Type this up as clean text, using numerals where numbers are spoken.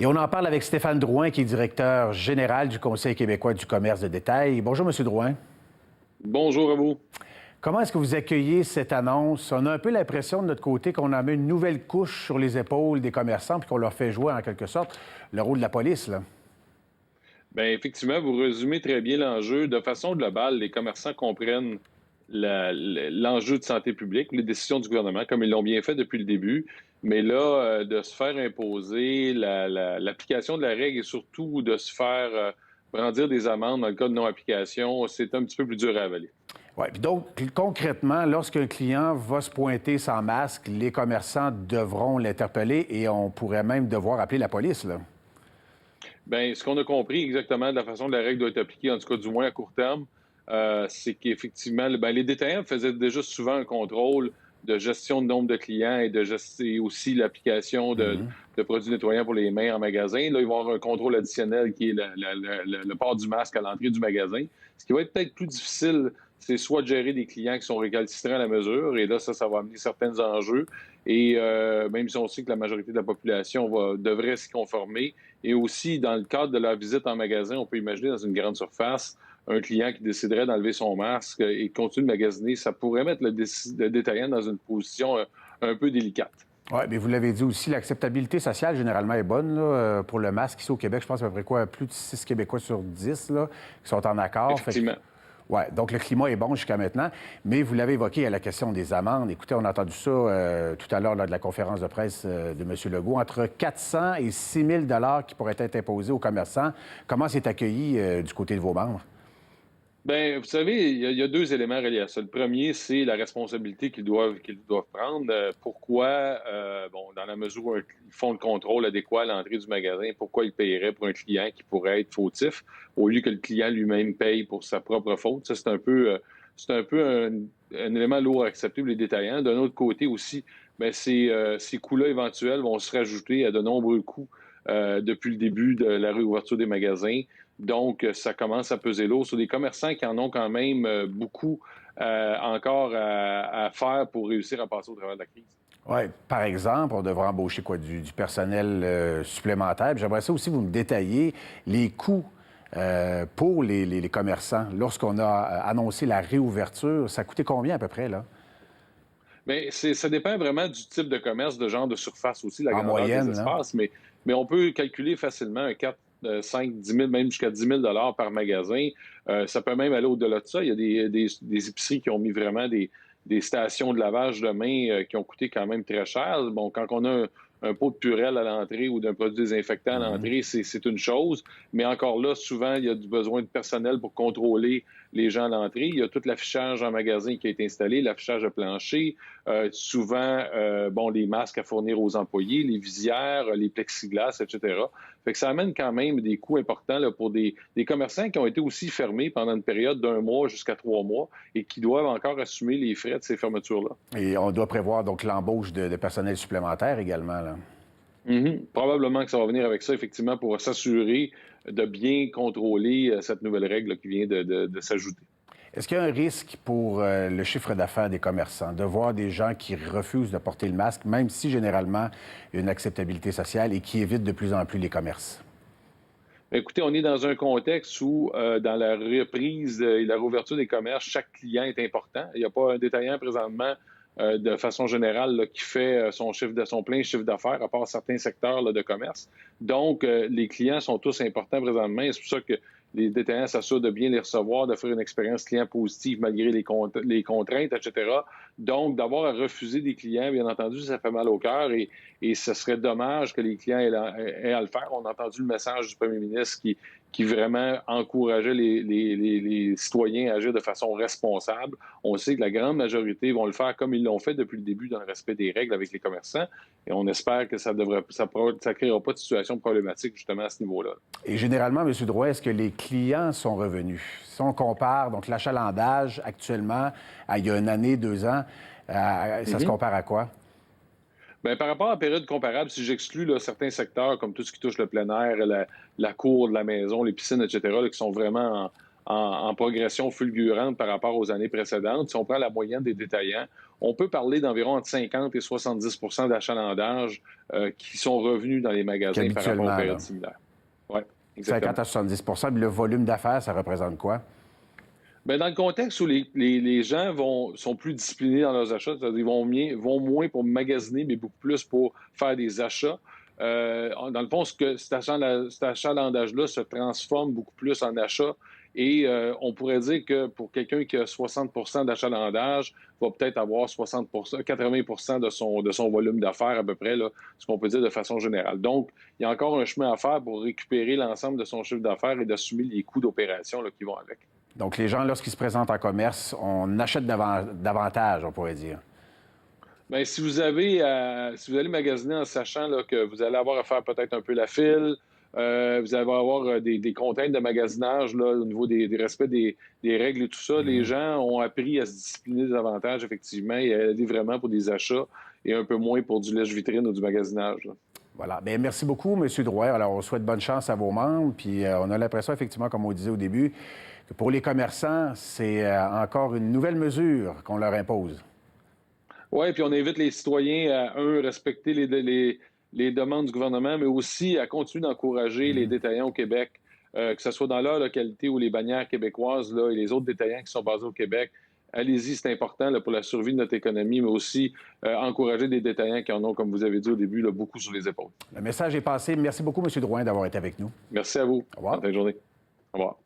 Et on en parle avec Stéphane Drouin, qui est directeur général du Conseil québécois du commerce de détail. Bonjour, M. Drouin. Bonjour à vous. Comment est-ce que vous accueillez cette annonce? On a un peu l'impression de notre côté qu'on en met une nouvelle couche sur les épaules des commerçants puis qu'on leur fait jouer en quelque sorte le rôle de la police, là. Bien, effectivement, vous résumez très bien l'enjeu. De façon globale, les commerçants comprennent l'enjeu de santé publique, les décisions du gouvernement, comme ils l'ont bien fait depuis le début. Mais là, de se faire imposer l'application de la règle et surtout de se faire brandir des amendes dans le cas de non-application, c'est un petit peu plus dur à avaler. Oui, puis donc, concrètement, lorsqu'un client va se pointer sans masque, les commerçants devront l'interpeller et on pourrait même devoir appeler la police, là. Bien, ce qu'on a compris exactement de la façon dont la règle doit être appliquée, en tout cas du moins à court terme, c'est qu'effectivement, les détaillants faisaient déjà souvent un contrôle de gestion de nombre de clients et aussi l'application de produits nettoyants pour les mains en magasin. Là, ils vont avoir un contrôle additionnel qui est le port du masque à l'entrée du magasin. Ce qui va être peut-être plus difficile, c'est soit de gérer des clients qui sont récalcitrants à la mesure, et là, ça va amener certains enjeux. Et même si on sait que la majorité de la population devrait s'y conformer, et aussi, dans le cadre de leur visite en magasin, on peut imaginer dans une grande surface, un client qui déciderait d'enlever son masque et continuer de magasiner, ça pourrait mettre le détaillant dans une position un peu délicate. Oui, mais vous l'avez dit aussi, l'acceptabilité sociale, généralement, est bonne là, pour le masque. Ici au Québec, je pense à peu près quoi, plus de 6 Québécois sur 10 là, qui sont en accord. Effectivement. Oui, donc le climat est bon jusqu'à maintenant. Mais vous l'avez évoqué à la question des amendes. Écoutez, on a entendu ça tout à l'heure lors de la conférence de presse de M. Legault. Entre 400 et 6 000 qui pourraient être imposés aux commerçants. Comment c'est accueilli du côté de vos membres? Bien, vous savez, il y a deux éléments reliés à ça. Le premier, c'est la responsabilité qu'ils doivent prendre. Pourquoi, dans la mesure où ils font le contrôle adéquat à l'entrée du magasin, pourquoi ils paieraient pour un client qui pourrait être fautif au lieu que le client lui-même paye pour sa propre faute? Ça, c'est un élément lourd à accepter pour les détaillants. D'un autre côté aussi, bien, ces coûts-là éventuels vont se rajouter à de nombreux coûts depuis le début de la réouverture des magasins. Donc, ça commence à peser lourd sur des commerçants qui en ont quand même beaucoup encore à faire pour réussir à passer au travers de la crise. Oui, par exemple, on devrait embaucher quoi, du personnel supplémentaire. Puis j'aimerais ça aussi vous me détailler les coûts pour les commerçants. Lorsqu'on a annoncé la réouverture, ça coûtait combien à peu près, là? Bien, ça dépend vraiment du type de commerce, de genre de surface aussi, la En grandeur des moyenne, là? espaces, mais on peut calculer facilement un 4, 5, 10 000, même jusqu'à 10 000 par magasin. Ça peut même aller au-delà de ça. Il y a des épiceries qui ont mis vraiment des stations de lavage de mains qui ont coûté quand même très cher. Bon, quand on a un pot de Purel à l'entrée ou d'un produit désinfectant à l'entrée, c'est une chose. Mais encore là, souvent, il y a du besoin de personnel pour contrôler les gens à l'entrée. Il y a tout l'affichage en magasin qui a été installé, l'affichage de plancher. Souvent, les masques à fournir aux employés, les visières, les plexiglas, etc. Fait que ça amène quand même des coûts importants là, pour des commerçants qui ont été aussi fermés pendant une période d'1 mois jusqu'à 3 mois et qui doivent encore assumer les frais de ces fermetures-là. Et on doit prévoir donc l'embauche de personnel supplémentaire également, là. Probablement que ça va venir avec ça, effectivement, pour s'assurer de bien contrôler cette nouvelle règle là, qui vient de s'ajouter. Est-ce qu'il y a un risque pour le chiffre d'affaires des commerçants de voir des gens qui refusent de porter le masque, même si généralement il y a une acceptabilité sociale et qui évitent de plus en plus les commerces? Écoutez, on est dans un contexte où, dans la reprise et la réouverture des commerces, chaque client est important. Il n'y a pas un détaillant présentement, de façon générale, là, qui fait son plein chiffre d'affaires, à part certains secteurs là, de commerce. Donc, les clients sont tous importants présentement. Et c'est pour ça que les détaillants s'assurent de bien les recevoir, d'offrir une expérience client positive malgré les contraintes, etc. Donc, d'avoir à refuser des clients, bien entendu, ça fait mal au cœur et ce serait dommage que les clients aient à le faire. On a entendu le message du premier ministre qui vraiment encourageait les citoyens à agir de façon responsable. On sait que la grande majorité vont le faire comme ils l'ont fait depuis le début dans le respect des règles avec les commerçants. Et on espère que ça ne créera pas de situation problématique justement à ce niveau-là. Et généralement, M. Drouin, est-ce que les clients sont revenus? Si on compare donc l'achalandage actuellement à il y a une année, 2 ans, ça se compare à quoi? Bien, par rapport à la période comparable, si j'exclus là, certains secteurs comme tout ce qui touche le plein air, la cour de la maison, les piscines, etc., là, qui sont vraiment en progression fulgurante par rapport aux années précédentes. Si on prend la moyenne des détaillants, on peut parler d'environ entre 50 et 70 d'achalandage qui sont revenus dans les magasins par rapport aux périodes similaires. Oui, exactement. 50 à 70 le volume d'affaires, ça représente quoi? Bien, dans le contexte où les gens sont plus disciplinés dans leurs achats, c'est-à-dire ils vont moins pour magasiner, mais beaucoup plus pour faire des achats. Dans le fond, cet achalandage-là se transforme beaucoup plus en achat. Et on pourrait dire que pour quelqu'un qui a 60 d'achalandage, va peut-être avoir 80 de son volume d'affaires à peu près, là, ce qu'on peut dire de façon générale. Donc, il y a encore un chemin à faire pour récupérer l'ensemble de son chiffre d'affaires et d'assumer les coûts d'opération qui vont avec. Donc, les gens, lorsqu'ils se présentent en commerce, on achète davantage, on pourrait dire. Bien, si vous allez magasiner en sachant là, que vous allez avoir à faire peut-être un peu la file, vous allez avoir des contraintes de magasinage là, au niveau des respects des règles et tout ça, les gens ont appris à se discipliner davantage, effectivement, et à aller vraiment pour des achats et un peu moins pour du lèche-vitrine ou du magasinage. Là. Voilà. Bien, merci beaucoup, M. Drouin. Alors, on souhaite bonne chance à vos membres. Puis, on a l'impression, effectivement, comme on disait au début, que pour les commerçants, c'est encore une nouvelle mesure qu'on leur impose. Oui, puis on invite les citoyens à, respecter les demandes du gouvernement, mais aussi à continuer d'encourager les détaillants au Québec, que ce soit dans leur localité ou les bannières québécoises là, et les autres détaillants qui sont basés au Québec. Allez-y, c'est important là, pour la survie de notre économie, mais aussi encourager des détaillants qui en ont, comme vous avez dit au début, là, beaucoup sur les épaules. Le message est passé. Merci beaucoup, M. Drouin, d'avoir été avec nous. Merci à vous. Au revoir. Bonne fin de journée. Au revoir.